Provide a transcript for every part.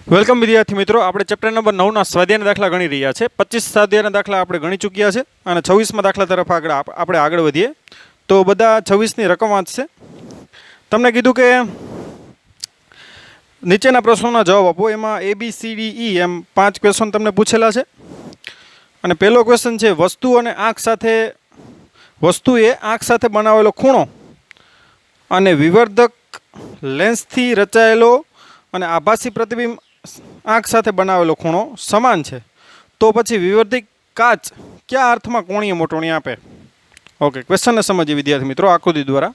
Welcome વિદ્યાર્થી મિત્રો, આપણે ચેપ્ટર નંબર 9ના સ્વાધ્યાયના દાખલા ગણી રહ્યા છે। 25 સ્વાધ્યાયના દાખલા આપણે ગણી ચૂક્યા છે અને 26મા દાખલા તરફ આપણે આગળ વધીએ તો બધા 26ની રકમ વાંચશે। તમને કીધું કે નીચેના પ્રશ્નોના જવાબ આપો। એમાં ABCDE એમ 5 ક્વેશ્ચન તમને પૂછેલા છે અને પહેલો ક્વેશ્ચન છે વસ્તુએ આંખ સાથે બનાવેલો ખૂણો અને વિવર્ધક લેન્સથી રચાયેલો અને આભાસી પ્રતિબિંબ આંખ સાથે બનાવેલો ખૂણો સમાન છે, તો પછી વિવર્ધિક કાચ કયા અર્થમાં કોણીય મોટવણી આપે? ઓકે, ક્વેશ્ચનને સમજીએ વિદ્યાર્થી મિત્રો આકૃતિ દ્વારા।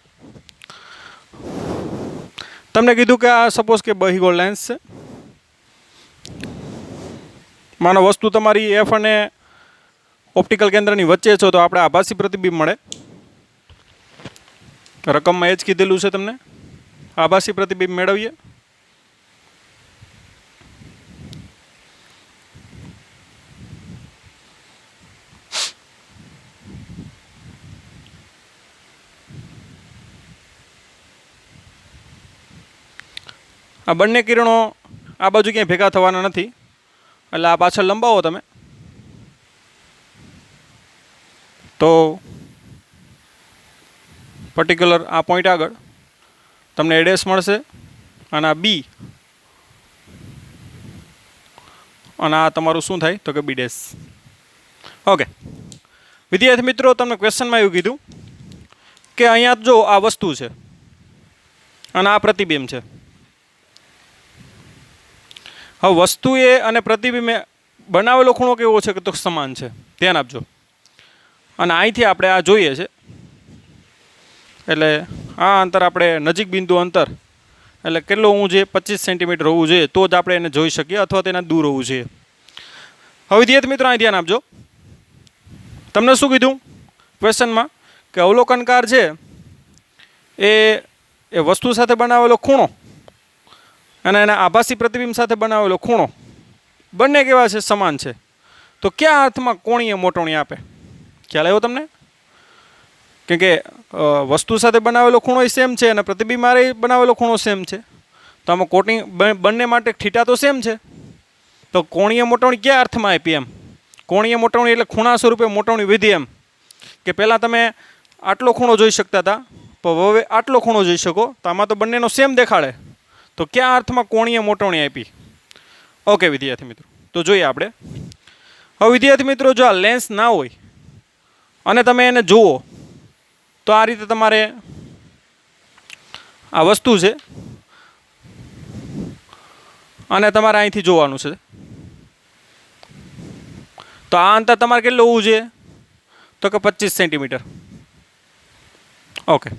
તમને કીધું કે આ સપોઝ કે બહિગોળ લેન્સ છે। માનો વસ્તુ તમારી એફ અને ઓપ્ટિકલ કેન્દ્રની વચ્ચે છો તો આપણે આભાસી પ્રતિબિંબ મળે। રકમમાં એ જ કીધેલું છે તમને, આભાસી પ્રતિબિંબ મેળવીએ। આ બંને કિરણો આ બાજુ ક્યાંય ભેગા થવાના નથી, એટલે આ પાછળ લંબાવો તમે તો પર્ટિક્યુલર આ પોઈન્ટ આગળ તમને A' મળશે અને આ B અને આ તમારું શું થાય તો કે B'। ઓકે વિદ્યાર્થી મિત્રો, તમને ક્વેશ્ચનમાં એવું કીધું કે અહીંયા જો આ વસ્તુ છે અને આ પ્રતિબિંબ છે। હવે વસ્તુએ અને પ્રતિબિંબે બનાવેલો ખૂણો કેવો છે કે તો સમાન છે, ધ્યાન આપજો। અને અહીંથી આપણે આ જોઈએ છે એટલે આ અંતર આપણે નજીક બિંદુ અંતર એટલે કેટલું હોવું જોઈએ? 25 સેન્ટીમીટર હોવું જોઈએ, તો જ આપણે એને જોઈ શકીએ અથવા તેના દૂર હોવું જોઈએ। હવે વિદ્યાર્થી મિત્રો અહીં ધ્યાન આપજો। તમને શું કીધું ક્વેશ્ચનમાં કે અવલોકનકાર છે એ વસ્તુ સાથે બનાવેલો ખૂણો અને એના આભાસી પ્રતિબિંબ સાથે બનાવેલો ખૂણો બંને કેવા છે? સમાન છે। તો કયા અર્થમાં કોણીય મોટવણી આપે? ખ્યાલ આવ્યો તમને? કેમ કે વસ્તુ સાથે બનાવેલો ખૂણો સેમ છે અને પ્રતિબિંબ મારે બનાવેલો ખૂણો સેમ છે, તો આમાં કોટિંગ બંને માટે થીટા તો સેમ છે, તો કોણીય મોટવણી કયા અર્થમાં આપી એમ? કોણીય મોટવણી એટલે ખૂણા સ્વરૂપે મોટવણી વિધિ એમ કે પહેલાં તમે આટલો ખૂણો જોઈ શકતા હતા પણ હવે આટલો ખૂણો જોઈ શકો, તો આમાં તો બંનેનો સેમ દેખાડે, તો કયા અર્થમાં કોણીય મોટવણી આપી? ઓકે વિદ્યાર્થી મિત્રો, તો જોઈએ આપણે। હવે વિદ્યાર્થી મિત્રો, જો આ લેન્સ ના હોય અને તમે એને જુઓ તો આ રીતે તમારે આ વસ્તુ છે અને તમારે અહીંથી જોવાનું છે, તો આ અંતર તમારે કેટલું હોવું જોઈએ તો કે 25 સેન્ટીમીટર। ઓકે,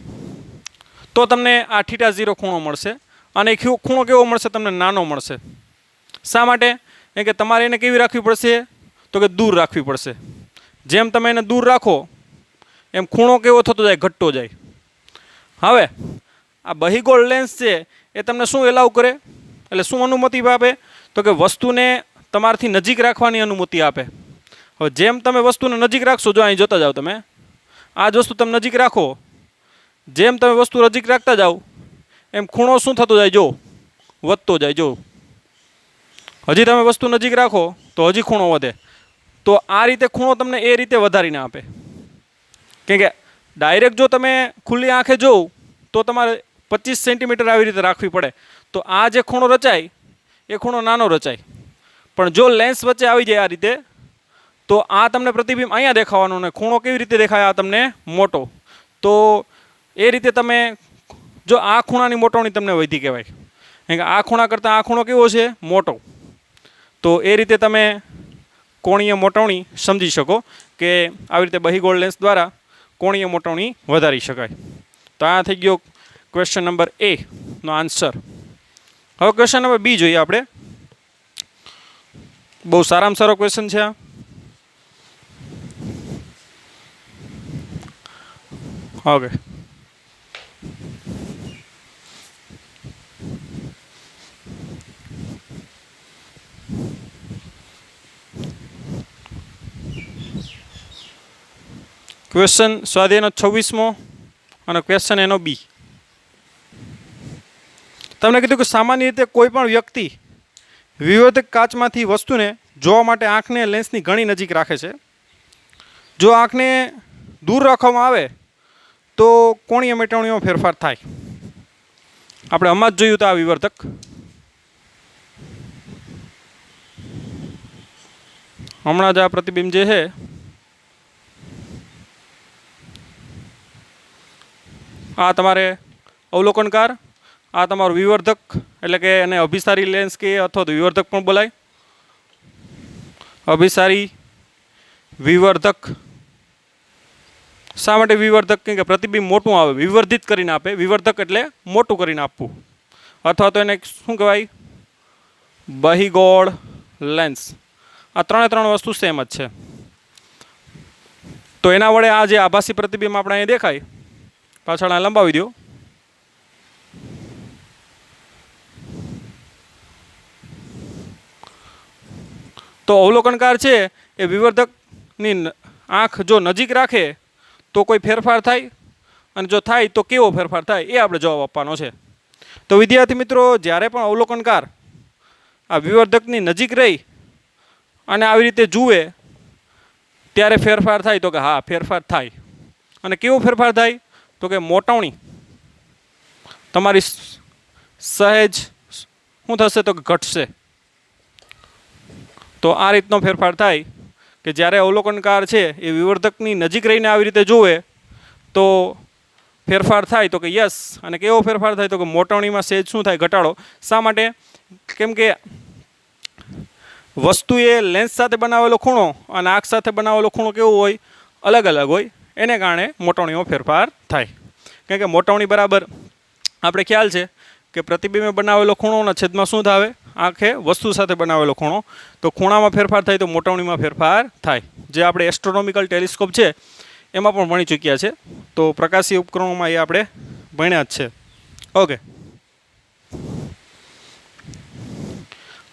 તો તમને આ θ0 ખૂણો મળશે અને ખૂણો કેવો મળશે? તમને નાનો મળશે। શા માટે? કેમ કે તમારે એને કેવી રાખવી પડશે તો કે દૂર રાખવી પડશે। જેમ તમે એને દૂર રાખો એમ ખૂણો કેવો થતો જાય? ઘટતો જાય। હવે આ બહિગોળ લેન્સ છે એ તમને શું એલાવ કરે એટલે શું અનુમતિ આપે તો કે વસ્તુને તમારાથી નજીક રાખવાની અનુમતિ આપે। હવે જેમ તમે વસ્તુને નજીક રાખશો, જો અહીં જોતા જાઓ તમે, આ જ વસ્તુ તમે નજીક રાખો, જેમ તમે વસ્તુ નજીક રાખતા જાઓ એમ ખૂણો શું થતો જાય? જો વધતો જાય। જો હજી તમે વસ્તુ નજીક રાખો તો હજી ખૂણો વધે, તો આ રીતે ખૂણો તમને એ રીતે વધારીને આપે। કેમ કે ડાયરેક્ટ જો તમે ખુલ્લી આંખે જોવ તો તમારે 25 સેન્ટીમીટર આવી રીતે રાખવી પડે, તો આ જે ખૂણો રચાય એ ખૂણો નાનો રચાય, પણ જો લેન્સ વચ્ચે આવી જાય આ રીતે તો આ તમને પ્રતિબિંબ અહીંયા દેખાવાનું ને ખૂણો કેવી રીતે દેખાય? આ તમને મોટો। તો એ રીતે તમે જો આ ખૂણાની મોટવણી તમને વધી કહેવાય, કેમ કે આ ખૂણા કરતાં આ ખૂણો કેવો છે? મોટો। તો એ રીતે તમે કોણીય મોટવણી સમજી શકો કે આવી રીતે બહિગોળ લેન્સ દ્વારા કોણીય મોટવણી વધારી શકાય। તો આ થઈ ગયો ક્વેશ્ચન નંબર A નો આન્સર। હવે ક્વેશ્ચન નંબર B જોઈએ આપણે। બહુ સારામાં સારો ક્વેશ્ચન છે આ। ઓકે, ક્વેશ્ચન સ્વાધ્યાયનો 26મો અને ક્વેશ્ચન એનો B। તમને કીધું કે સામાન્ય રીતે કોઈ પણ વ્યક્તિ વિવર્ધક કાચમાંથી વસ્તુને જોવા માટે આંખને લેન્સની ઘણી નજીક રાખે છે. જો આંખને દૂર રાખવામાં આવે તો કોણીય મેટવણીમાં ફેરફાર થાય. આપણે હમણાં જ જોયું તો આ વિવર્ધક. હમણાં જ આ પ્રતિબિંબ જે છે આ તમારે અવલોકનકાર, આ તમારું વિવર્ધક એટલે કે એને અભિસારી લેન્સ કે અથવા તો વિવર્ધક પણ બોલાય. અભિસારી વિવર્ધક. શા માટે વિવર્ધક? કેમ કે પ્રતિબિંબ મોટું આવે, વિવર્ધિત કરીને આપે. વિવર્ધક એટલે મોટું કરીને આપવું, અથવા તો એને શું કહેવાય? બહિગોળ લેન્સ. આ ત્રણ વસ્તુ સેમ જ છે. તો એના વડે આ જે આભાસી પ્રતિબિંબ આપણે અહીંયા દેખાય, પાછળ આ લંબાવી દો. તો અવલોકનકાર છે એ વિવર્ધકની આંખ જો નજીક રાખે તો કોઈ ફેરફાર થાય, અને જો થાય તો કેવો ફેરફાર થાય એ આપણે જવાબ આપવાનો છે. તો વિદ્યાર્થી મિત્રો, જ્યારે પણ અવલોકનકાર આ વિવર્ધકની નજીક રહી અને આવી રીતે જુએ ત્યારે ફેરફાર થાય, તો કે હા ફેરફાર થાય. અને કેવો ફેરફાર થાય? તો કે મોટવણી તમારી સહેજ શું થશે? તો કે ઘટશે. તો આ રીતનો ફેરફાર થાય કે જ્યારે અવલોકનકાર છે એ વિવર્ધકની નજીક રહીને આવી રીતે જુએ તો ફેરફાર થાય, તો કે યસ. અને કેવો ફેરફાર થાય? તો કે મોટવણીમાં સહેજ શું થાય? ઘટાડો. શા માટે? કેમ કે વસ્તુ એ લેન્સ સાથે બનાવેલો ખૂણો અને આંખ સાથે બનાવેલો ખૂણો કેવો હોય? અલગ અલગ હોય. એને કારણે મોટવણીમાં ફેરફાર થાય. કેમ કે મોટવણી બરાબર આપણે ખ્યાલ છે કે પ્રતિબિંબે બનાવેલો ખૂણોના છેદમાં શું થાય? આંખે વસ્તુ સાથે બનાવેલો ખૂણો. તો ખૂણામાં ફેરફાર થાય તો મોટવણીમાં ફેરફાર થાય. જે આપણે એસ્ટ્રોનોમિકલ ટેલિસ્કોપ છે એમાં પણ ભણી ચૂક્યા છે. તો પ્રકાશીય ઉપકરણોમાં એ આપણે ભણ્યા જ છે. ઓકે,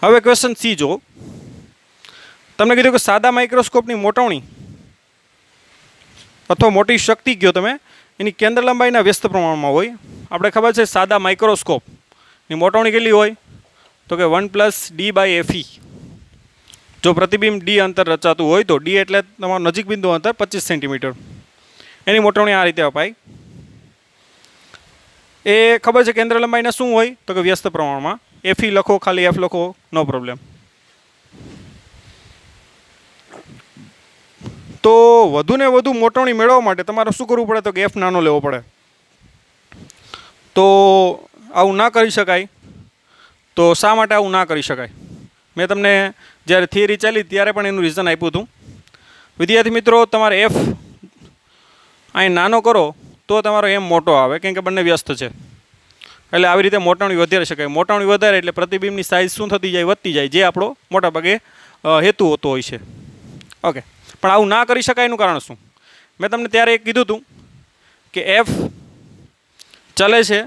હવે ક્વેશ્ચન સી જો. તમને કીધું કે સાદા માઇક્રોસ્કોપની મોટવણી અથવા મોટી શક્તિ કયો તમે, એની કેન્દ્ર લંબાઈના વ્યસ્ત પ્રમાણમાં હોય. આપણે ખબર છે સાદા માઇક્રોસ્કોપની મોટવણી કેટલી હોય? તો કે 1+d/fe. જો પ્રતિબિંબ ડી અંતર રચાતું હોય તો ડી એટલે તમારું નજીક બિંદુ અંતર 25 સેન્ટીમીટર. એની મોટવણી આ રીતે અપાય. એ ખબર છે કેન્દ્ર લંબાઈના શું હોય? તો કે વ્યસ્ત પ્રમાણમાં. એફી લખો, ખાલી એફ લખો, નો પ્રોબ્લેમ. તો વધુ ને વધુ મોટવણી મેળવવા માટે તમારે શું કરવું પડે? તો કે એફ નાનો લેવો પડે. તો આવું ના કરી શકાય. તો શા માટે આવું ના કરી શકાય? મેં તમને જ્યારે થિયરી ચાલી ત્યારે પણ એનું રીઝન આપ્યું હતું. વિદ્યાર્થી મિત્રો, તમારે એફ અહીં નાનો કરો તો તમારો એમ મોટો આવે, કેમ કે બંને વ્યસ્ત છે. એટલે આવી રીતે મોટવણી વધારી શકાય. મોટવણી વધારે એટલે પ્રતિબિંબની સાઇઝ શું થતી જાય? વધતી જાય, જે આપણો મોટાભાગે હેતુ હોતો હોય છે. ઓકે, પણ આવું ના કરી શકાય એનું કારણ શું? મેં તમને ત્યારે એક કીધું હતું કે એફ ચાલે છે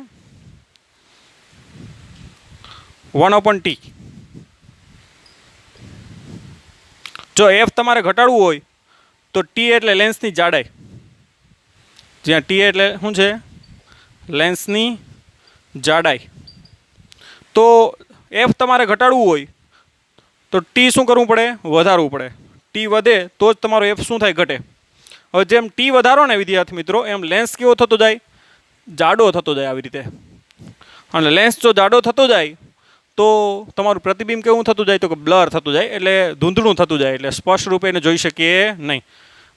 1/t. જો એફ તમારે ઘટાડવું હોય તો ટી એટલે લેન્સની જાડાઈ. જ્યાં ટી એટલે શું છે? લેન્સની જાડાઈ. તો એફ તમારે ઘટાડવું હોય તો ટી શું કરવું પડે? વધારવું પડે. ટી વધે તો જ તમારો એફ શું થાય? ઘટે. હવે જેમ ટી વધારો ને વિદ્યાર્થી મિત્રો, એમ લેન્સ કેવો થતો જાય? જાડો થતો જાય આવી રીતે. અને લેન્સ જો જાડો થતો જાય તો તમારું પ્રતિબિંબ કેવું થતું જાય? તો કે બ્લર થતું જાય, એટલે ધૂંધળું થતું જાય, એટલે સ્પષ્ટ રૂપે એને જોઈ શકીએ નહીં.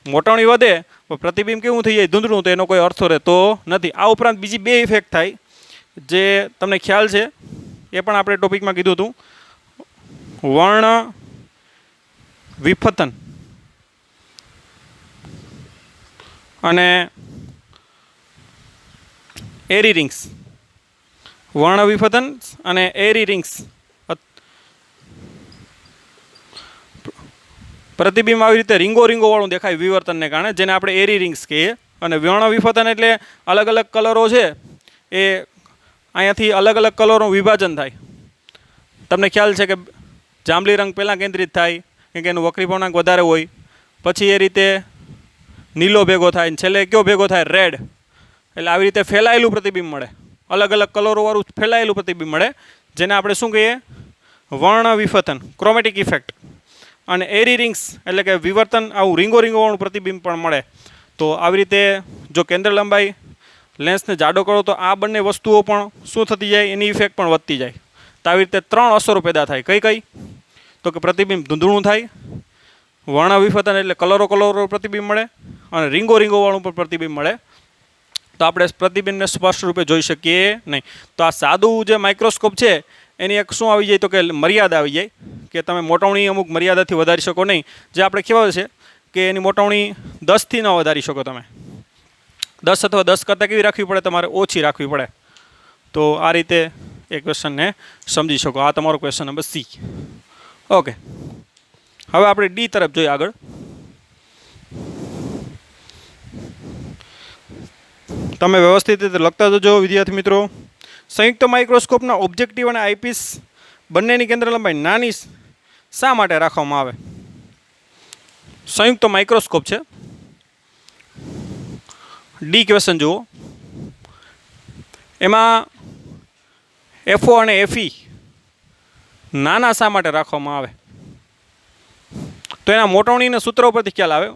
મોટવણી વધે તો પ્રતિબિંબ કેવું થઈ જાય? ધૂંધળું. તો એનો કોઈ અર્થ રહેતો નથી. આ ઉપરાંત બીજી બે ઇફેક્ટ થાય જે તમને ખ્યાલ છે, એ પણ આપણે ટોપિકમાં કીધું હતું. વર્ણ વિફતન અને એરી રિંગ્સ. વર્ણ વિફતન અને એરી રિંગ્સ. પ્રતિબિંબ આવી રીતે રીંગો વાળું દેખાય વિવર્તનને કારણે, જેને આપણે એરી રિંગ્સ કહીએ. અને વર્ણ વિફતન એટલે અલગ અલગ કલરો છે એ અહીંયાથી અલગ અલગ કલરનું વિભાજન થાય. તમને ખ્યાલ છે કે જાંબલી રંગ પહેલાં કેન્દ્રિત થાય, કેમ કે એનું વક્રીભવનાંક વધારે હોય. પછી એ રીતે નીલો ભેગો થાય, અને છેલ્લે કયો ભેગો થાય? રેડ. એટલે આવી રીતે ફેલાયેલું પ્રતિબિંબ મળે. અલગ અલગ કલરોવાળું ફેલાયેલું પ્રતિબિંબ મળે, જેને આપણે શું કહીએ? વર્ણ વિફતન ક્રોમેટિક ઇફેક્ટ અને એરી રિંગ્સ એટલે કે વિવર્તન આવું રીંગોવાળું પ્રતિબિંબ પણ મળે. તો આવી રીતે જો કેન્દ્ર લંબાઈ લેન્સને જાડો કરો તો આ બંને વસ્તુઓ પણ શું થતી જાય, એની ઇફેક્ટ પણ વધતી જાય. તો આવી રીતે 3 અસરો પેદા થાય. કઈ કઈ? તો કે પ્રતિબિંબ ધૂંધળું થાય, વર્ણ વિફતન એટલે કલરો પ્રતિબિંબ મળે, અને રીંગોવાળું પણ પ્રતિબિંબ મળે. તો આપણે પ્રતિબિંબને સ્પષ્ટ રૂપે જોઈ શકીએ નહીં. તો આ સાદું જે માઇક્રોસ્કોપ છે એની એક શું આવી જાય તો કે મર્યાદા આવી જાય કે તમે મોટવણી અમુક મર્યાદાથી વધારી શકો નહીં. જે આપણે કહેવાય છે કે એની મોટવણી 10થી ન વધારી શકો તમે. 10 અથવા 10 કરતાં કેવી રાખવી પડે? તમારે ઓછી રાખવી પડે. તો આ રીતે એ ક્વેશ્ચનને સમજી શકો. આ તમારો ક્વેશ્ચન નંબર સી. ઓકે, હવે આપણે ડી તરફ જોઈએ આગળ. તમે વ્યવસ્થિત રીતે લખતા જજો વિદ્યાર્થી મિત્રો. સંયુક્ત માઇક્રોસ્કોપના ઓબ્જેક્ટિવ અને આઈપીસ બંનેની કેન્દ્ર લંબાઈ નાની શા માટે રાખવામાં આવે? સંયુક્ત માઇક્રોસ્કોપ છે. ડી ક્વેશ્ચન જુઓ. એમાં એફઓ અને એફઈ નાના શા માટે રાખવામાં આવે? તો એના મોટવણીના સૂત્ર ઉપરથી ખ્યાલ આવે.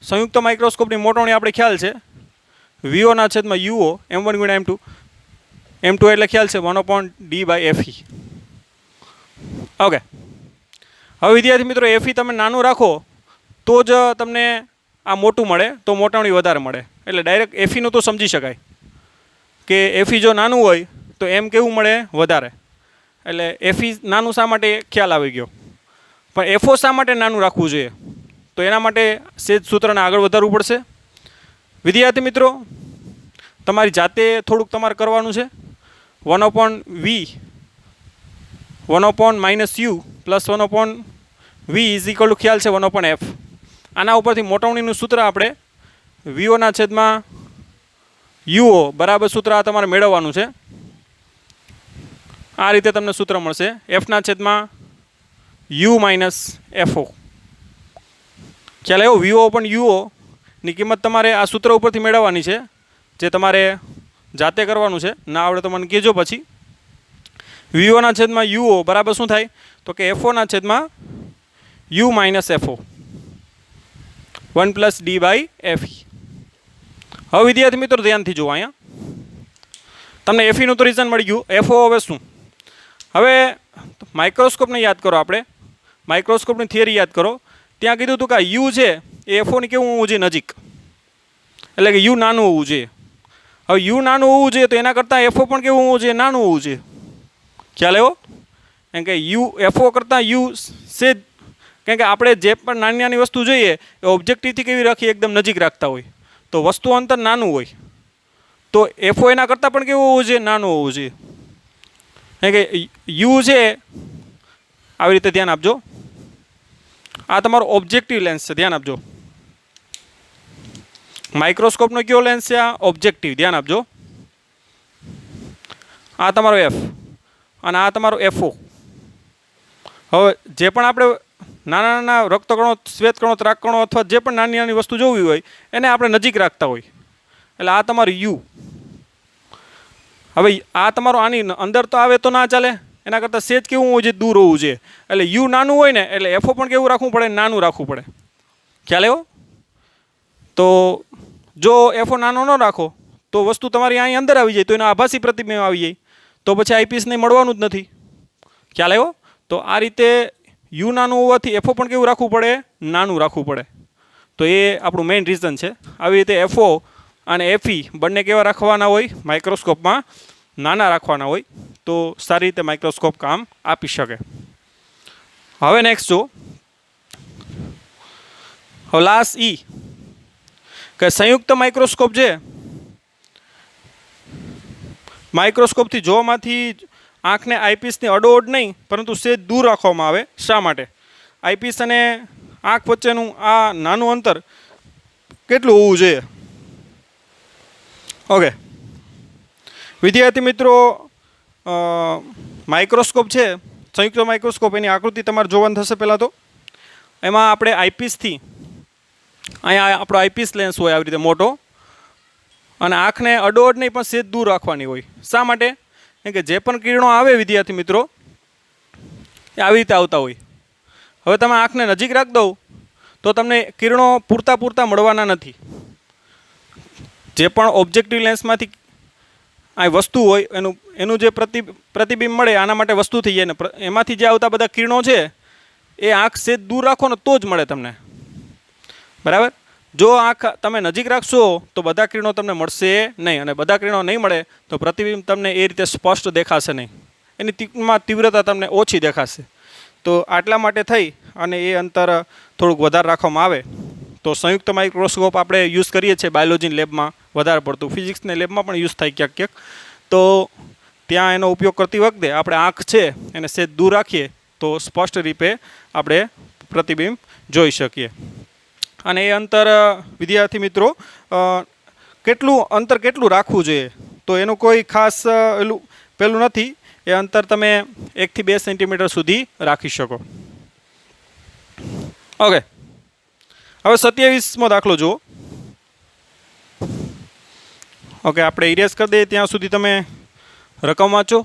સંયુક્ત માઇક્રોસ્કોપની મોટવણી આપણે ખ્યાલ છે વીઓના છેદમાં યુઓ M1 ગુણ્યા M2. M2 એટલે ખ્યાલ છે 1/D/FE. ઓકે, હવે વિદ્યાર્થી મિત્રો એફઈ તમે નાનું રાખો તો જ તમને આ મોટું મળે, તો મોટવણી વધારે મળે. એટલે ડાયરેક્ટ એફઈનું તો સમજી શકાય કે એફઈ જો નાનું હોય તો એમ કેવું મળે? વધારે. એટલે એફઈ નાનું શા માટે ખ્યાલ આવી ગયો. પણ એફઓ શા માટે નાનું રાખવું જોઈએ? તો એના માટે સેજ સૂત્રને આગળ વધારવું પડશે. વિદ્યાર્થી મિત્રો તમારી જાતે થોડુંક તમારે કરવાનું છે. 1/V 1/-u plus 1/V is equal to ખ્યાલ છે 1/f. આના ઉપરથી મોટવણીનું સૂત્ર આપણે વીઓના છેદમાં યુઓ બરાબર સૂત્ર આ તમારે મેળવવાનું છે. આ રીતે તમને સૂત્ર મળશે એફના છેદમાં યુ માઇનસ એફઓ. ખ્યાલ આવ્યો? વીઓ પણ યુઓ ની કિંમત તમારે આ સૂત્ર ઉપરથી મેળવવાની છે, જે તમારે જાતે કરવાનું છે. ના આવડે તો મને કહેજો પછી. વીઓના છેદમાં યુઓ બરાબર શું થાય? તો કે એફઓના છેદમાં યુ માઇનસ એફઓ 1+D/FE. હવે વિદ્યાર્થી મિત્રો ધ્યાનથી જુઓ. અહીંયા તમને એફઈનું તો રીઝન મળી ગયું. એફઓ હવે શું? હવે માઇક્રોસ્કોપને યાદ કરો. આપણે માઇક્રોસ્કોપની થિયરી યાદ કરો. ત્યાં કીધું હતું કે આ યુ છે એ એફઓની કેવું હોવું જોઈએ? નજીક. એટલે કે યુ નાનું હોવું જોઈએ. હવે યુ નાનું હોવું જોઈએ તો એના કરતાં એફઓ પણ કેવું હોવું જોઈએ? નાનું હોવું જોઈએ. ખ્યાલ આવ્યો? કેમ કે યુ એફઓ કરતાં યુ સેજ, કેમ કે આપણે જે પણ નાની નાની વસ્તુ જોઈએ એ ઓબ્જેક્ટિવથી કેવી રાખીએ? એકદમ નજીક રાખતા હોય. તો વસ્તુ અંતર નાનું હોય તો એફઓ એના કરતાં પણ કેવું હોવું જોઈએ? નાનું હોવું જોઈએ. કેમ કે યુ છે આવી રીતે ધ્યાન આપજો. આ તમારો ઓબ્જેક્ટિવ લેન્સ છે, ધ્યાન આપજો. માઇક્રોસ્કોપનો કયો લેન્સ છે? આ ઓબ્જેક્ટિવ. ધ્યાન આપજો. આ તમારો એફ અને આ તમારો એફઓ. હવે જે પણ આપણે નાના નાના રક્તકણો, શ્વેતકણો, ત્રાકકણો અથવા જે પણ નાની નાની વસ્તુ જોવી હોય એને આપણે નજીક રાખતા હોય. એટલે આ તમારું યુ. હવે આ તમારો આની અંદર તો આવે તો ના ચાલે. એના કરતાં સેજ કેવું હોવું જોઈએ? દૂર હોવું જોઈએ. એટલે યુ નાનું હોય ને એટલે એફઓ પણ કેવું રાખવું પડે? નાનું રાખવું પડે. ખ્યાલ આવ્યો? તો જો એફઓ નાનો ન રાખો તો વસ્તુ તમારી અહીં અંદર આવી જાય તો એનો આભાસી પ્રતિબિંબ આવી જાય, તો પછી આઈપીસને મળવાનું જ નથી. ખ્યાલ આવ્યો? તો આ રીતે યુ નાનું હોવાથી એફઓ પણ કેવું રાખવું પડે? નાનું રાખવું પડે. તો એ આપણું મેઇન રીઝન છે. આવી રીતે એફઓ અને એફઈ બંને કેવા રાખવાના હોય? માઇક્રોસ્કોપમાં નાના રાખવાના હોય, તો સારી રીતે માઇક્રોસ્કોપ કામ આપી શકે. હવે નેક્સ્ટ જો લાસ્ટ ઈ કે સંયુક્ત માઇક્રોસ્કોપ છે માઇક્રોસ્કોપથી જોવામાંથી આંખને આઈપીસની અડોઅડ નહીં પરંતુ સેજ દૂર રાખવામાં આવે. શા માટે? આઈપીસ અને આંખ વચ્ચેનું આ નાનું અંતર કેટલું હોવું જોઈએ? ઓકે વિદ્યાર્થી મિત્રો, માઇક્રોસ્કોપ છે સંયુક્ત માઇક્રોસ્કોપ, એની આકૃતિ તમારે જોવાની થશે. પહેલાં તો એમાં આપણે આઈપીસથી અહીંયા આપણો આઈપીસ લેન્સ હોય આવી રીતે મોટો, અને આંખને અડોઅડ નહીં પણ સેજ દૂર રાખવાની હોય. શા માટે? કેમ કે જે પણ કિરણો આવે વિદ્યાર્થી મિત્રો એ આવી રીતે આવતા હોય. હવે તમે આંખને નજીક રાખી દો તો તમને કિરણો પૂરતા મળવાના નથી. જે પણ ઓબ્જેક્ટિવ લેન્સમાંથી આ વસ્તુ હોય એનું જે પ્રતિબિંબ મળે આના માટે વસ્તુ થઈ જાય ને એમાંથી જે આવતા બધા કિરણો છે એ આંખ સેજ દૂર રાખો ને તો જ મળે તમને. બરાબર. જો આંખ તમે નજીક રાખશો તો બધા કિરણો તમને મળશે નહીં, અને બધા કિરણો નહીં મળે તો પ્રતિબિંબ તમને એ રીતે સ્પષ્ટ દેખાશે નહીં, એની તીવ્રતા તમને ઓછી દેખાશે. તો આટલા માટે થઈ અને એ અંતર થોડુંક વધારે રાખવામાં આવે. તો સંયુક્ત માઇક્રોસ્કોપ આપણે યુઝ કરીએ છીએ બાયોલોજીની લેબમાં વધારે પડતું, ફિઝિક્સની લેબમાં પણ યુઝ થાય ક્યાંક. તો ત્યાં એનો ઉપયોગ કરતી વખતે આપણે આંખ છે એને સેજ દૂર રાખીએ તો સ્પષ્ટ રીતે આપણે પ્રતિબિંબ જોઈ શકીએ. અને એ અંતર વિદ્યાર્થી મિત્રો કેટલું રાખવું જોઈએ તો એનું કોઈ ખાસ પેલું નથી. એ અંતર તમે 1 થી 2 સેન્ટીમીટર સુધી રાખી શકો. ઓકે, હવે 27મો દાખલો જુઓ. ઓકે, આપણે ઇરેઝ કરી દઈએ ત્યાં સુધી તમે રકમ વાંચો.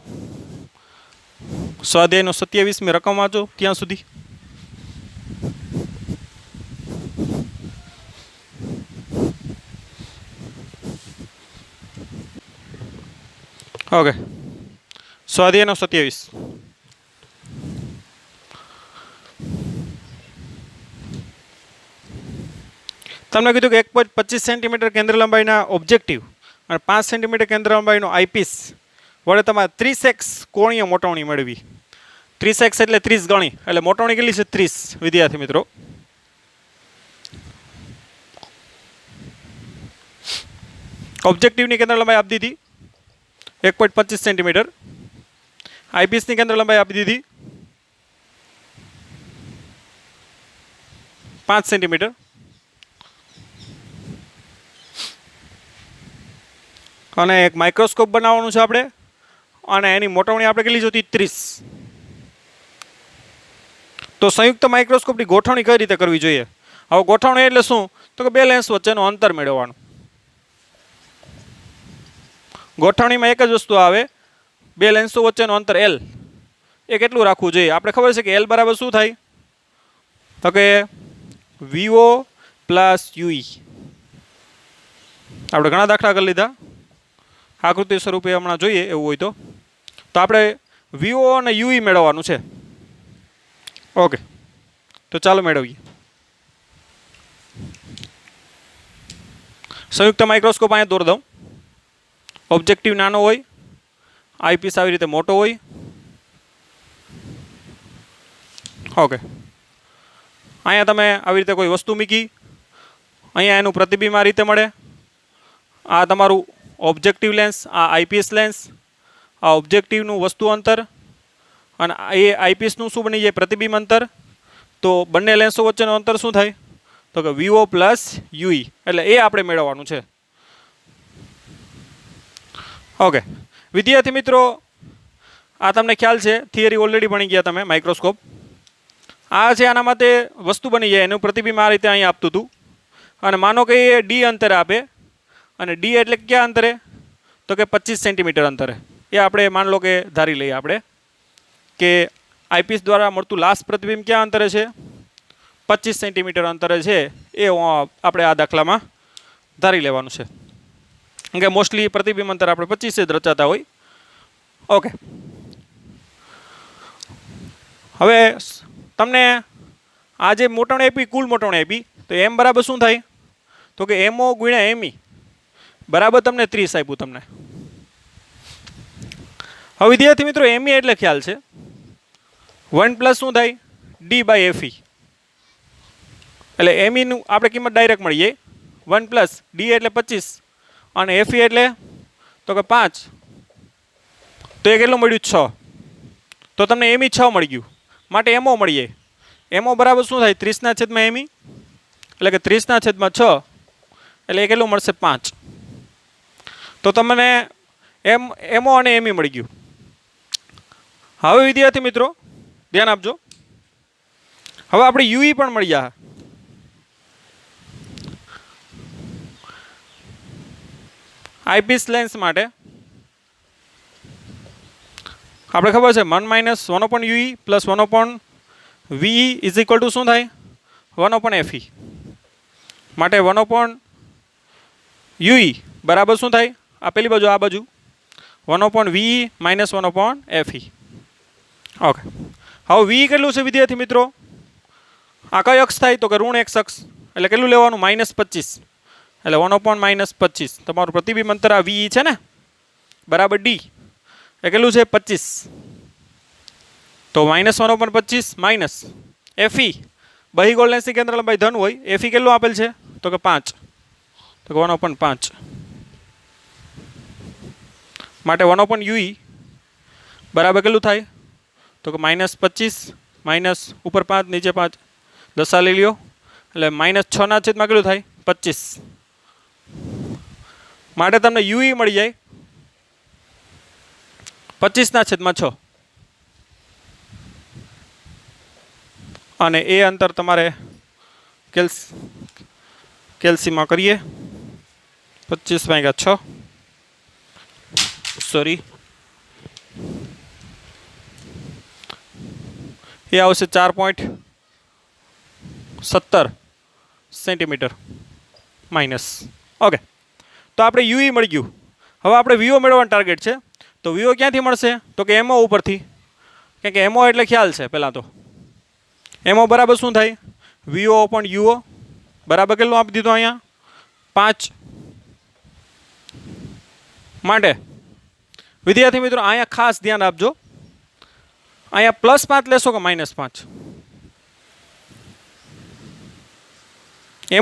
સ્વાધ્યાયનો 27મી રકમ વાંચો ત્યાં સુધી. ઓકે, સ્વાધ્યાયનો 27. તમને કીધું કે 1.25 સેન્ટીમીટર કેન્દ્ર લંબાઈના ઓબ્જેક્ટિવ અને 5 સેન્ટીમીટર કેન્દ્ર લંબાઈનો આઈપીસ વડે તમારે 30x કોણીય મોટવણી મેળવી. 30x એટલે 30 ગણી, એટલે મોટવણી કેટલી છે 30 વિદ્યાર્થી મિત્રો. ઓબ્જેક્ટિવની કેન્દ્ર લંબાઈ આપી દીધી 1.25 સેન્ટીમીટર, આઈપીસની કેન્દ્ર લંબાઈ આપી દીધી 5 સેન્ટીમીટર. અને એક માઇક્રોસ્કોપ બનાવવાનું છે આપણે, અને એની મોટવણી આપણે કેટલી જોતી 30. તો સંયુક્ત માઇક્રોસ્કોપની ગોઠવણી કઈ રીતે કરવી જોઈએ? હવે ગોઠવણી એટલે શું? તો કે બે લેન્સ વચ્ચેનું અંતર મેળવવાનું. ગોઠવણીમાં એક જ વસ્તુ આવે, બે લેન્સો વચ્ચેનું અંતર L એ કેટલું રાખવું જોઈએ? આપણે ખબર છે કે L બરાબર શું થાય? તો કે VO પ્લસ UE. આપણે ઘણા દાખલા કરી લીધા, આકૃતિ સ્વરૂપે હમણાં જોઈએ એવું હોય તો આપણે VO અને UE મેળવવાનું છે. ઓકે, તો ચાલો મેળવીએ. સંયુક્ત માઇક્રોસ્કોપ અહીંયા દોર દઉં. ઓબ્જેક્ટિવ નાનો હોય, આઈપીસ આવી રીતે મોટો હોય. ઓકે, અહીંયા તમે આવી રીતે કોઈ વસ્તુ મૂકી, અહીંયા એનું પ્રતિબિંબ આ રીતે મળે. આ તમારું ઓબ્જેક્ટિવ લેન્સ, આ આઈપીએસ લેન્સ, આ ઓબ્જેક્ટિવનું વસ્તુ અંતર અને એ આઈપીએસનું શું બની જાય? પ્રતિબિંબ અંતર. તો બંને લેન્સો વચ્ચેનું અંતર શું થાય? તો કે VO પ્લસ UE, એટલે એ આપણે મેળવવાનું છે. ઓકે વિદ્યાર્થી મિત્રો, આ તમને ખ્યાલ છે, થિયરી ઓલરેડી ભણી ગયા તમે માઇક્રોસ્કોપ. આ છે આના માટે વસ્તુ બની જાય, એનું પ્રતિબિંબ આ રીતે અહીં આપતું હતું. અને માનો કે એ D અંતરે આપે, અને D એટલે ક્યાં અંતરે? તો કે 25 સેન્ટીમીટર અંતરે. એ આપણે માન લો કે ધારી લઈએ આપણે કે આઈપીસ દ્વારા મળતું લાસ્ટ પ્રતિબિંબ ક્યાં અંતરે છે? 25 સેન્ટીમીટર અંતરે છે. એ આપણે આ દાખલામાં ધારી લેવાનું છે, કે મોસ્ટલી પ્રતિબિંબ અંતર આપણે 25 જ રચાતા હોય. ઓકે, હવે તમને આ જે મોટવણી આપી, કુલ મોટવણી આપી, તો M બરાબર શું થાય? તો કે MO ગુણ્યા ME બરાબર તમને 30 આપ્યું તમને. હવે વિદ્યાર્થી મિત્રો, ME એટલે ખ્યાલ છે 1 પ્લસ શું થાય? D/FE. એટલે ME નું આપણે કિંમત ડાયરેક્ટ મળી જાય 1 પ્લસ D એટલે 25 અને FE એટલે તો કે 5. તો એ કેટલું મળ્યું? 6. તો તમને ME 6 મળી ગયું, માટે MO મળી જાય. MO બરાબર શું થાય? 30/ME, એટલે કે 30/6, એટલે એ કેટલું મળશે? 5. તો તમને MO અને ME મળી ગયું. હવે વિદ્યાર્થી મિત્રો ધ્યાન આપજો, હવે આપણે UE પણ મળી જાય. આઈપીસ લેન્સ માટે આપણે ખબર છે 1 minus 1/UE plus 1/VE is equal to શું થાય 1/FE. માટે 1/UE બરાબર શું થાય આ પેલી બાજુ આ બાજુ 1/VE માઇનસ 1/FE. ઓકે, હવે VE કેટલું છે વિદ્યાર્થી મિત્રો? આ કઈ અક્ષ થાય તો કે ઋણ x અક્ષ, એટલે કેટલું લેવાનું -25, એટલે 1/-25. તમારું પ્રતિબિંબ અંતર આ VE છે ને બરાબર D એ કેટલું છે 25, તો -1/25 માઇનસ FE બહિર્ગોળ લેન્સની કેન્દ્ર લંબાઈ ધન હોય, FE કેટલું આપેલ છે તો કે 5, તો 1/5. માટે 1/UE બરાબર કેટલું થાય તો કે -25 માઇનસ ઉપર 5 નીચે 5 દશા લઈ લ્યો, એટલે -6/માં કેટલું થાય 25. માટે તમને UE મળી જાય 25/6, અને એ અંતર તમારે કેલ્સીમાં કરીએ 25/6, સોરી એ આવશે 4.17 સેન્ટીમીટર માઇનસ. ઓકે, તો આપણે UE મળી ગયું. હવે આપણે VO મેળવવાનું ટાર્ગેટ છે, તો VO ક્યાંથી મળશે તો કે MO ઉપરથી, કેમ કે MO એટલે ખ્યાલ છે પહેલાં તો MO બરાબર શું થાય VO/UO બરાબર કેટલું આપી દીધું અહીંયા 5. માટે વિદ્યાર્થી મિત્રો અહીંયા ખાસ ધ્યાન આપજો, અહીંયા +5 લેશો કે -5?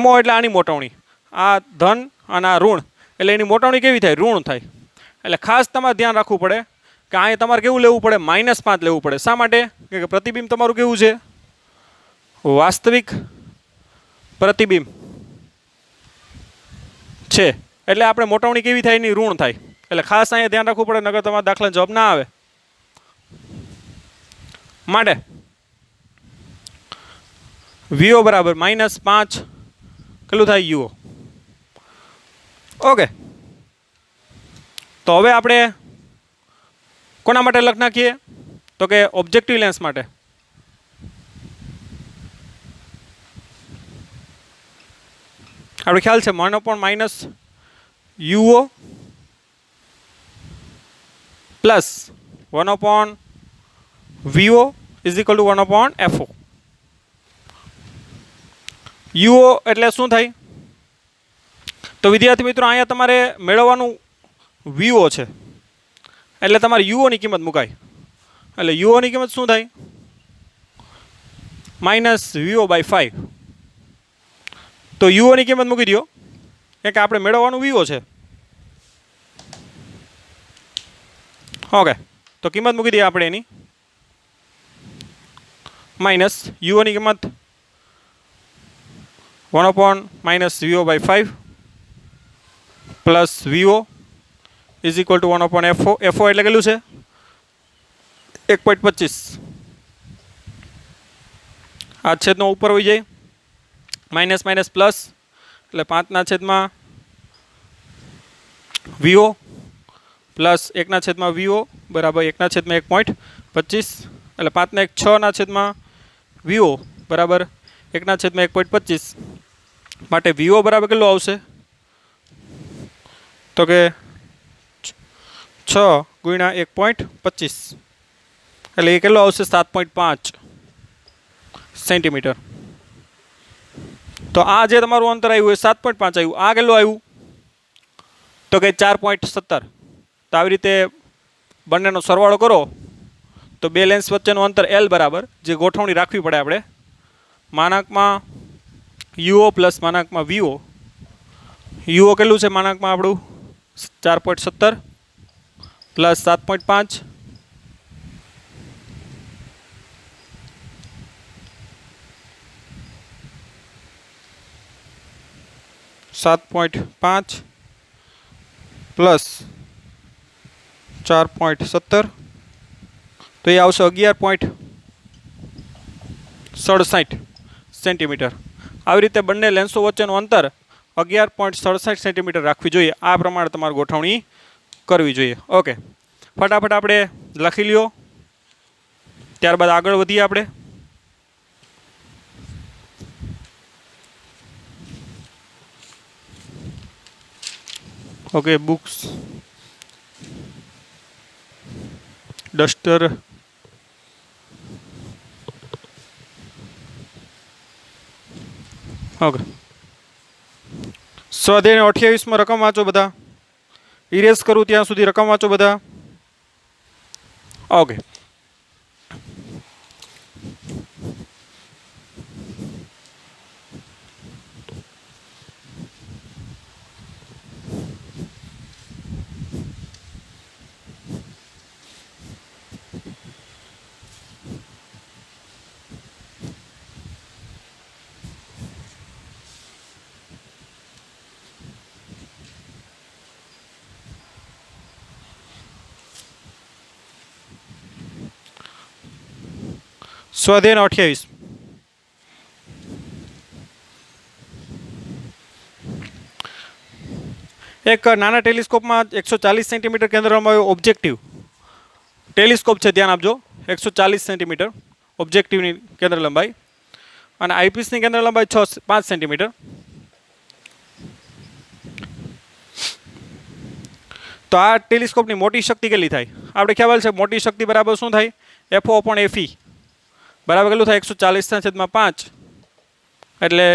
MO એટલે આની મોટવણી, આ ધન અને આ ઋણ, એટલે એની મોટવણી કેવી થાય ઋણ થાય. એટલે ખાસ તમારે ધ્યાન રાખવું પડે કે અહીંયા તમારે કેવું લેવું પડે -5 લેવું પડે. શા માટે? કે પ્રતિબિંબ તમારું કેવું છે વાસ્તવિક પ્રતિબિંબ છે, એટલે આપણે મોટવણી કેવી થાય એની ઋણ થાય. એટલે ખાસ અહીંયા ધ્યાન રાખવું પડે, નકર તમારા દાખલા જવાબ ના આવે. માટે VO બરાબર -5 કેટલું થાય UO. ઓકે, તો હવે આપણે કોના માટે લખ નાખીએ તો કે ઓબ્જેક્ટિવ લેન્સ માટે. આપણે ખ્યાલ છે 1/-UO plus 1/VO is equal to 1/FO. UO એટલે શું થાય તો વિદ્યાર્થી મિત્રો અહીંયા તમારે મેળવવાનું VO છે, એટલે તમારે UO ની કિંમત મુકાય. એટલે UO ની કિંમત શું થાય -VO/5. તો UO ની કિંમત મૂકી દો, કેમ કે આપણે મેળવવાનું VO છે. ઓકે, તો કિંમત મૂકી દઈએ આપણે એની માઇનસ UO ની કિંમત 1/-VO/5 plus VO is equal to 1/FO. FO એટલે કેટલું છે 1.25. આ છેદનો ઉપર હોઈ જાય, માઇનસ માઇનસ પ્લસ, એટલે 5/VO પ્લસ 1/VO બરાબર 1/1.25, એટલે 5/6/VO બરાબર 1/1.25. માટે VO બરાબર કેટલું આવશે તો કે 6 ગુણ્યા 1.25, એટલે એ કેટલું આવશે 7.5 સેન્ટીમીટર. તો આ જે તમારું અંતર આવ્યું એ 7.5 આવ્યું. આ કેટલું આવ્યું તો કે 4.17. તો આવી રીતે બંનેનો સરવાળો કરો તો બે લેન્સ વચ્ચેનું અંતર L બરાબર, જે ગોઠવણી રાખવી પડે આપણે, -UO પ્લસ -VO. UO કેટલું છે આપણું 4.17 પ્લસ 7.5 7.5 પ્લસ 4.17, તો એ આવશે 11.67 સેન્ટીમીટર. આવી રીતે બંને લેન્સો વચ્ચેનું અંતર 11.67 સેન્ટીમીટર રાખવી જોઈએ. આ પ્રમાણે તમારે ગોઠવણી કરવી જોઈએ. ઓકે, ફટાફટ આપણે લખી લ્યો. ત્યારબાદ આગળ વધીએ આપણે. Okay, books, duster, okay. સ્વાધ્યાય 28માં રકમ વાંચો બધા. ઇરેઝ કરું ત્યાં સુધી રકમ વાંચો બધા. ઓકે. સ્વાધ્યાય 28. એક નાના ટેલિસ્કોપમાં 140 સેન્ટીમીટર કેન્દ્રમાં ઓબ્જેક્ટિવ ટેલિસ્કોપ છે, ધ્યાન આપજો. 140 સેન્ટીમીટર ઓબ્જેક્ટિવની કેન્દ્ર લંબાઈ અને આઈપીસની કેન્દ્ર લંબાઈ 5 સેન્ટીમીટર. તો આ ટેલિસ્કોપની મોટી શક્તિ કેટલી થાય? આપણે ખ્યાલ છે મોટી શક્તિ બરાબર શું થાય? FO upon FE બરાબર કેટલું થાય? 140/5 એટલે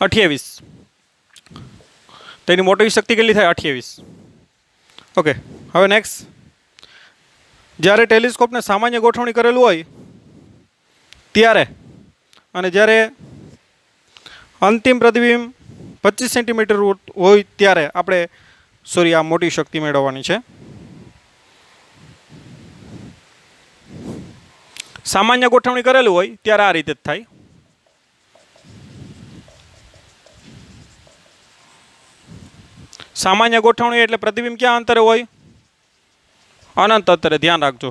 28. તો એની મોટી શક્તિ કેટલી થાય? 28. ઓકે, હવે નેક્સ્ટ. જ્યારે ટેલિસ્કોપને સામાન્ય ગોઠવણી કરેલું હોય ત્યારે અને જ્યારે અંતિમ પ્રતિબિંબ 25 સેન્ટીમીટર હોય ત્યારે આપણે આ મોટી શક્તિ મેળવવાની છે. સામાન્ય ગોઠવણી કરેલું હોય ત્યારે આ રીતે જ થાય. સામાન્ય ગોઠવણી એટલે પ્રતિબિંબ ક્યાં અંતરે હોય? અનંત અંતરે. ધ્યાન રાખજો,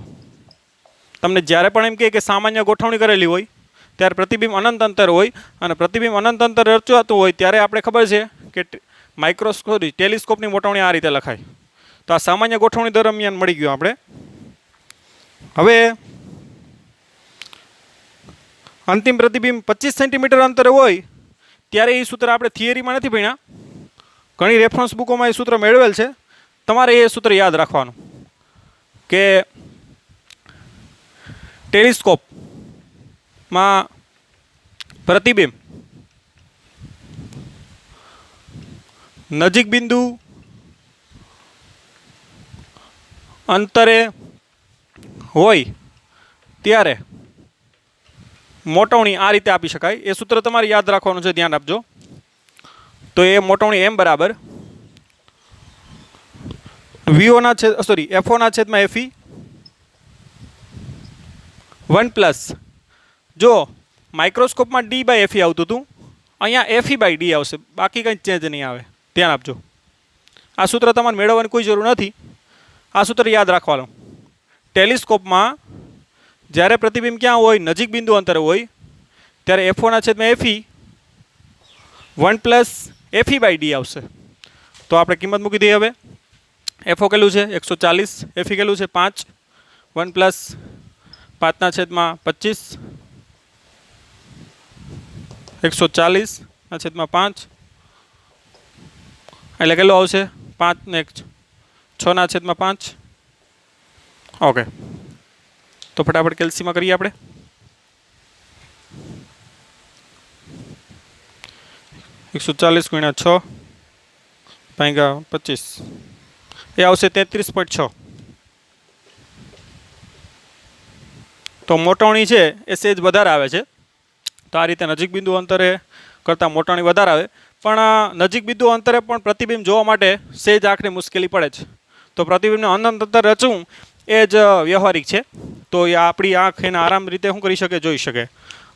તમને જ્યારે પણ એમ કહે કે સામાન્ય ગોઠવણી કરેલી હોય ત્યારે પ્રતિબિંબ અનંત અંતર હોય અને પ્રતિબિંબ અનંત અંતર રચાતું હોય ત્યારે આપણે ખબર છે કે ટેલિસ્કોપની ગોઠવણી આ રીતે લખાય. તો આ સામાન્ય ગોઠવણી દરમિયાન મળી ગયું આપણે. હવે અંતિમ પ્રતિબિંબ 25 સેન્ટીમીટર અંતરે હોય ત્યારે એ સૂત્ર આપણે થિયરીમાં નથી ભણ્યા, ઘણી રેફરન્સ બુકોમાં એ સૂત્ર મેળવેલ છે. તમારે એ સૂત્ર યાદ રાખવાનું કે ટેલિસ્કોપમાં પ્રતિબિંબ નજીક બિંદુ અંતરે હોય ત્યારે મોટવણી આ રીતે આપી શકાય. એ સૂત્ર તમારે યાદ રાખવાનું છે, ધ્યાન આપજો. તો એ મોટવણી એમ બરાબર FO/FE 1+ જો માઇક્રોસ્કોપમાં D/FE આવતું હતું, અહીંયા FE/D આવશે, બાકી કંઈ ચેન્જ નહીં આવે. ધ્યાન આપજો. આ સૂત્ર તમારે મેળવવાની કોઈ જરૂર નથી, આ સૂત્ર યાદ રાખવાનું. ટેલિસ્કોપમાં જ્યારે પ્રતિબિંબ ક્યાં હોય? નજીક બિંદુ અંતરે હોય ત્યારે FO/FE 1+ FE/D આવશે. તો આપણે કિંમત મૂકી દઈએ. હવે FO કેટલું છે? 140. FE કેટલું છે? 5. 1+ 5/25 140/5 એટલે કેટલું આવશે? 5 ને 6/5. ઓકે, તો ફટાફટ કેલ્સીમાં કરીએ આપણે. 140 × 6 / 25 એ આવશે 33.6. તો મોટવણી છે એ સેજ વધારે આવે છે. તો આ રીતે નજીક બિંદુ અંતરે કરતાં મોટવણી વધારે આવે, પણ નજીક બિંદુ અંતરે પણ પ્રતિબિંબ જોવા માટે સેજ આંખને મુશ્કેલી પડે છે. તો પ્રતિબિંબને અનંત અંતર રચવું એ જ વ્યવહારિક છે. તો એ આપણી આંખ એને આરામ રીતે શું કરી શકે? જોઈ શકે.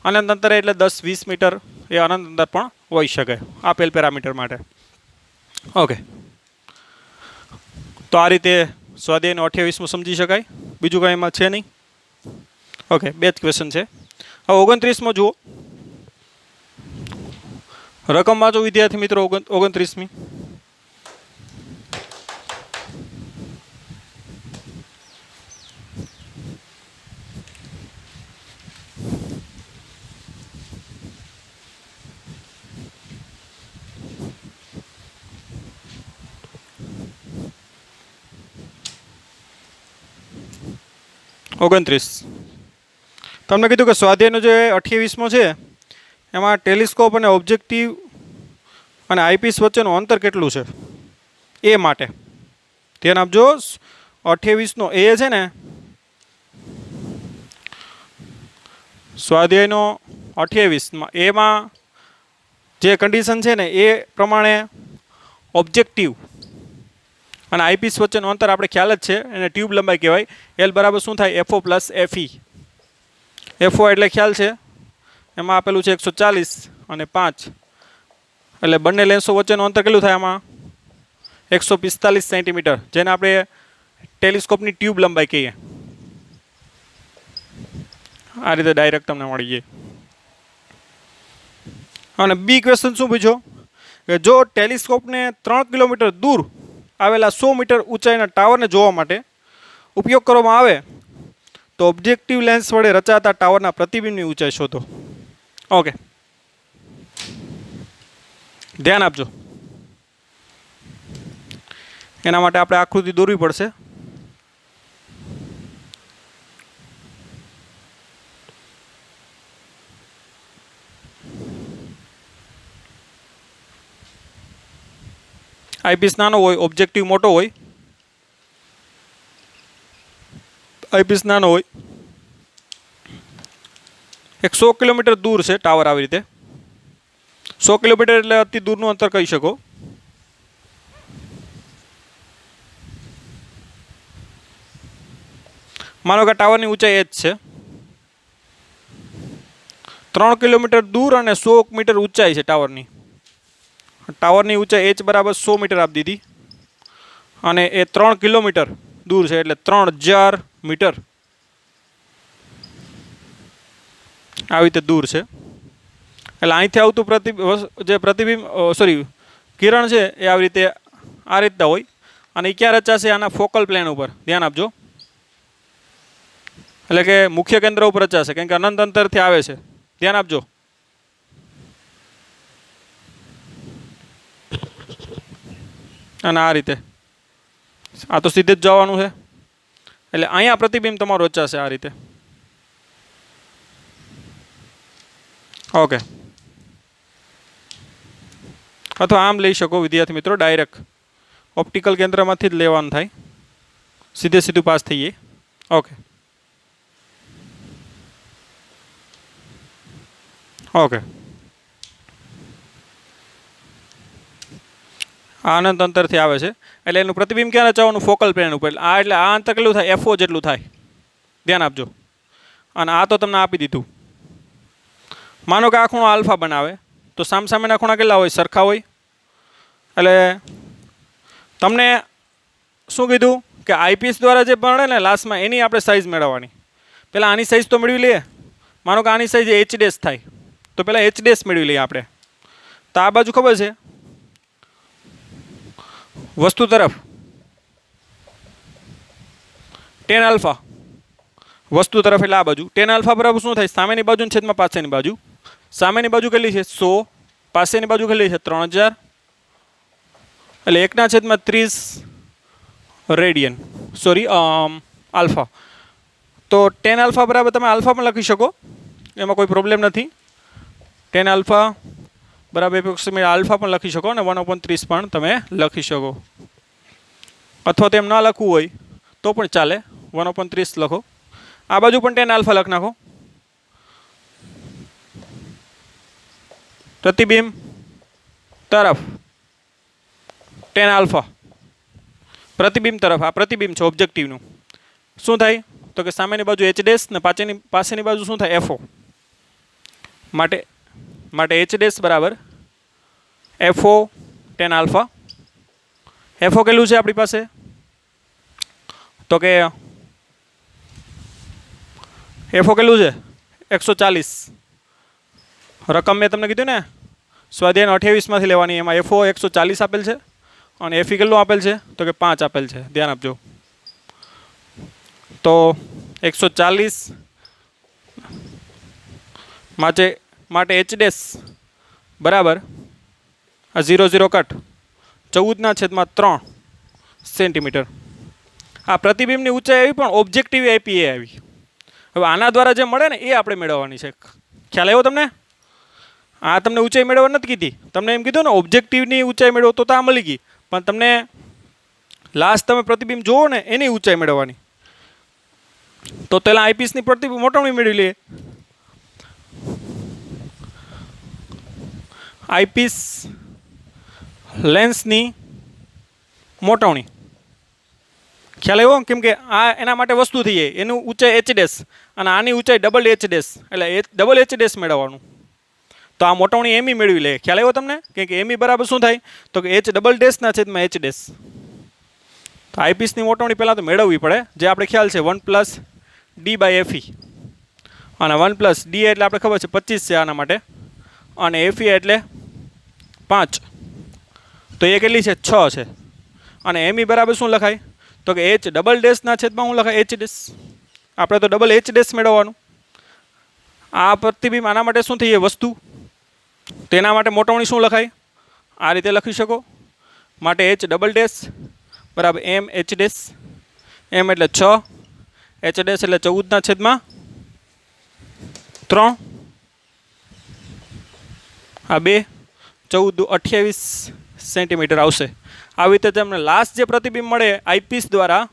અનંત અંતરે એટલે 10-20 મીટર એ અનંત અંતર પણ હોઈ શકે આપેલ પેરામીટર માટે. ઓકે, તો આ રીતે સ્વાધ્યાયનો 28મો સમજી શકાય. બીજું કાંઈ એમાં છે નહીં. ઓકે, 2 જ ક્વેશ્ચન છે. હવે 29મો જુઓ. રકમ વાંચો વિદ્યાર્થી મિત્રો. 29મી 29. તમને કીધું કે સ્વાધ્યાયનો જે 28મો છે એમાં ટેલિસ્કોપ અને ઓબ્જેક્ટિવ અને આઈપીસ વચ્ચેનું અંતર કેટલું છે એ માટે ધ્યાન આપજો. 28નો એ છે ને, સ્વાધ્યાયનો 28માં એમાં જે કન્ડિશન છે ને એ પ્રમાણે ઓબ્જેક્ટિવ અને આઈપીસ વચ્ચેનું અંતર આપણે ખ્યાલ જ છે, એને ટ્યુબ લંબાઈ કહેવાય. એલ બરાબર શું થાય? FO plus FE. FO એટલે ખ્યાલ છે, એમાં આપેલું છે 140 અને 5, એટલે બંને લેન્સો વચ્ચેનું અંતર કેટલું થાય આમાં? 145 સેન્ટીમીટર, જેને આપણે ટેલિસ્કોપની ટ્યુબ લંબાઈ કહીએ. આ રીતે ડાયરેક્ટ તમને મળી જાય. અને બી ક્વેશ્ચન શું પૂછ્યો કે જો ટેલિસ્કોપને 3 કિલોમીટર દૂર આવેલા 100 મીટર ઊંચાઈના ટાવરને જોવા માટે ઉપયોગ કરવામાં આવે તો ઓબ્જેક્ટિવ લેન્સ વડે રચાતા ટાવરના પ્રતિબિંબની ઊંચાઈ શોધો. ઓકે, ધ્યાન આપજો. એના માટે આપણે આકૃતિ દોરવી પડશે. આઈપીસ નાનો હોય, ઓબ્જેક્ટિવ મોટો હોય. આઈપીસ નાનો હોય, 100 કિલોમીટર દૂર છે ટાવર. આવી રીતે 100 કિલોમીટર એટલે અતિ દૂરનું અંતર કહી શકો. માનો કે ટાવરની ઊંચાઈ h છે, 3 કિલોમીટર દૂર અને 100 મીટર ઊંચાઈ છે ટાવરની. ટાવરની ઊંચાઈ h બરાબર 100 મીટર આપી દીધી અને એ 3 કિલોમીટર દૂર છે એટલે 3000 મીટર આવી રીતે દૂર છે. એટલે અહીંથી આવતું પ્રતિબિંબ કિરણ છે એ આવી રીતે આ રીતના હોય અને એ ક્યાં રચાશે? આના ફોકલ પ્લેન ઉપર. ધ્યાન આપજો, એટલે કે મુખ્ય કેન્દ્ર ઉપર રચાશે, કારણ કે અનંત અંતરથી આવે છે. ધ્યાન આપજો. અને આ રીતે આ તો સીધે જ જવાનું છે, એટલે અહીંયા પ્રતિબિંબ તમારું રચાશે આ રીતે. ઓકે, અથવા આમ લઈ શકો વિદ્યાર્થી મિત્રો, ડાયરેક્ટ ઓપ્ટિકલ કેન્દ્રમાંથી જ લેવાનું થાય, સીધે સીધું પાસ થઈએ. ઓકે ઓકે, આ અનંત અંતરથી આવે છે એટલે એનું પ્રતિબિંબ ક્યાં રચાવવાનું? ફોકલ પ્લેન ઉપર. એટલે આ અંતર કેટલું થાય? FO જેટલું થાય. ધ્યાન આપજો. અને આ તો તમને આપી દીધું. માનો કે આ ખૂણો આલ્ફા બનાવે તો સામસામેના ખૂણા કેટલા હોય? સરખા હોય. એટલે તમને શું કીધું કે આઈપીએસ દ્વારા જે મળે ને લાસ્ટમાં એની આપણે સાઇઝ મેળવવાની. પહેલાં આની સાઇઝ તો મેળવી લઈએ. માનો કે આની સાઇઝ H' થાય તો પહેલાં H' મેળવી લઈએ આપણે. તો આ બાજુ ખબર છે વસ્તુ તરફ tan આલ્ફા, વસ્તુ તરફ એટલે આ બાજુ tan આલ્ફા બરાબર શું થાય? સામેની બાજુ ને છેદમાં પાસેની બાજુ. સામેની બાજુ કેટલી છે? 100. પાસેની બાજુ કેટલી છે? 3000. એટલે 1/30 રેડિયન, આલ્ફા. તો tan આલ્ફા બરાબર તમે આલ્ફા પણ લખી શકો, એમાં કોઈ પ્રોબ્લેમ નથી. tan આલ્ફા બરાબર એપ્રોક્સિમેટ આલ્ફા પણ લખી શકો અને 1/30 પણ તમે લખી શકો. અથવા તેમ ના લખવું હોય તો પણ ચાલે, 1/30 લખો. આ બાજુ પણ tan આલ્ફા લખી નાખો. પ્રતિબિંબ તરફ tan આલ્ફા, પ્રતિબિંબ તરફ. આ પ્રતિબિંબ છે ઓબ્જેક્ટિવનું. શું થાય તો કે સામેની બાજુ H' ને પાસેની બાજુ શું થાય? FO. માટે H' બરાબર FO tan આલ્ફા. FO કેટલું છે આપણી પાસે? તો કે FO કેટલું છે? 140. રકમ મેં તમને કીધું ને સ્વાધ્યાય 28માંથી લેવાની, એમાં FO 140 આપેલ છે અને FE કેટલું આપેલ છે? તો કે 5 આપેલ છે. ધ્યાન આપજો. તો 140 માટે H' બરાબર આ 0 કટ 14/3 સેન્ટીમીટર. આ પ્રતિબિંબની ઊંચાઈ આવી પણ ઓબ્જેક્ટિવ આપી એ આવી. હવે આના દ્વારા જે મળે ને એ આપણે મેળવવાની છે. ખ્યાલ આવ્યો તમને? આ તમને ઊંચાઈ મેળવવા નથી કીધી, તમને એમ કીધું ને ઓબ્જેક્ટિવની ઊંચાઈ મેળવો તો આ મળી ગઈ, પણ તમને લાસ્ટ તમે પ્રતિબિંબ જોવો ને એની ઊંચાઈ મેળવવાની. તો પહેલાં આઈપીસની પ્રતિબિંબ મોટવણી મેળવી લઈએ. આઈપીસ લેન્સની મોટવણી. ખ્યાલ આવ્યો? કેમ કે આ એના માટે વસ્તુ થઈ જાય, એનું ઊંચાઈ એચ ડેશ અને આની ઊંચાઈ ડબલ એચ ડેશ, એટલે ડબલ એચ ડેશ મેળવવાનું. તો આ મોટવણી એમી મેળવી લે. ખ્યાલ આવ્યો તમને? કે એમી બરાબર શું થાય? તો કે એચ ડબલ ડેશના છેદમાં એચ ડેશ. તો આઈપીસની મોટવણી પહેલાં તો મેળવવી પડે, જે આપણે ખ્યાલ છે 1 + d/fe, અને 1 + d એટલે આપણે ખબર છે 25 છે આના માટે, અને fe એટલે 5, તો એ કેટલી છે? 6 છે. અને એમી બરાબર શું લખાય? તો કે એચ ડબલ ડેશના છેદમાં શું લખાય? H dash. આપણે તો ડબલ એચ ડેશ મેળવવાનું. આ પ્રતિબિંબ આના માટે શું થઈ વસ્તુ, તેના માટે મોટવણી શું લખાય? આ રીતે લખી શકો. માટે એચ ડબલ ડેશ બરાબર એમ એચ ડેશ. એમ એટલે 6, એચ ડેશ એટલે 14 ના છેદમાં 3, આ 2, 14 × 28 સેન્ટીમીટર આવશે. આવી રીતે તમને લાસ્ટ જે પ્રતિબિંબ મળે આઈપીસ દ્વારા,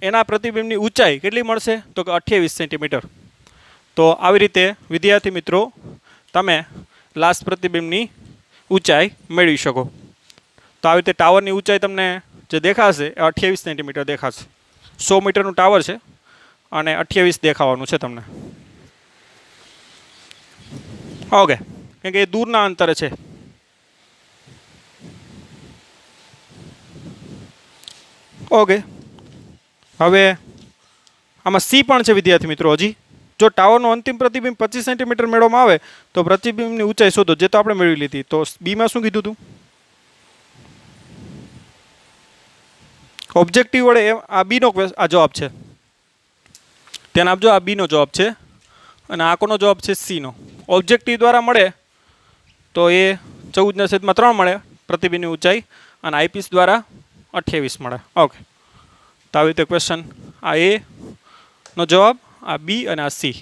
એના પ્રતિબિંબની ઊંચાઈ કેટલી મળશે? તો કે 28 સેન્ટીમીટર. તો આવી રીતે વિદ્યાર્થી મિત્રો તમે લાસ્ટ પ્રતિબિંબની ઊંચાઈ મેળવી શકો. તો આવી રીતે ટાવરની ઊંચાઈ તમને જે દેખાશે એ 28 સેન્ટીમીટર દેખાશે. 100 મીટરનું ટાવર છે અને 28 દેખાવાનું છે તમને. ઓકે, કેમ કે એ દૂરના અંતરે છે. ઓકે, હવે આમાં સી પણ છે વિદ્યાર્થી મિત્રો. હજી જો ટાવરનું અંતિમ પ્રતિબિંબ 25 સેન્ટીમીટર મેળવવામાં આવે તો પ્રતિબિંબની ઊંચાઈ શોધો, જે તો આપણે મેળવી લીધી. તો બીમાં શું કીધું હતું? ઓબ્જેક્ટિવ વડે આ બીનો આ જવાબ છે, ધ્યાન આપજો. આ બીનો જવાબ છે અને આ કોનો જવાબ છે? સીનો. ઓબ્જેક્ટિવ દ્વારા મળે તો એ 14/3 મળે પ્રતિબિંબની ઊંચાઈ, અને આઈપીસ દ્વારા 28 મળે. ઓકે, તો આવી રીતે ક્વેશ્ચન. આ એ નો જવાબ, આ બી અને આ સી.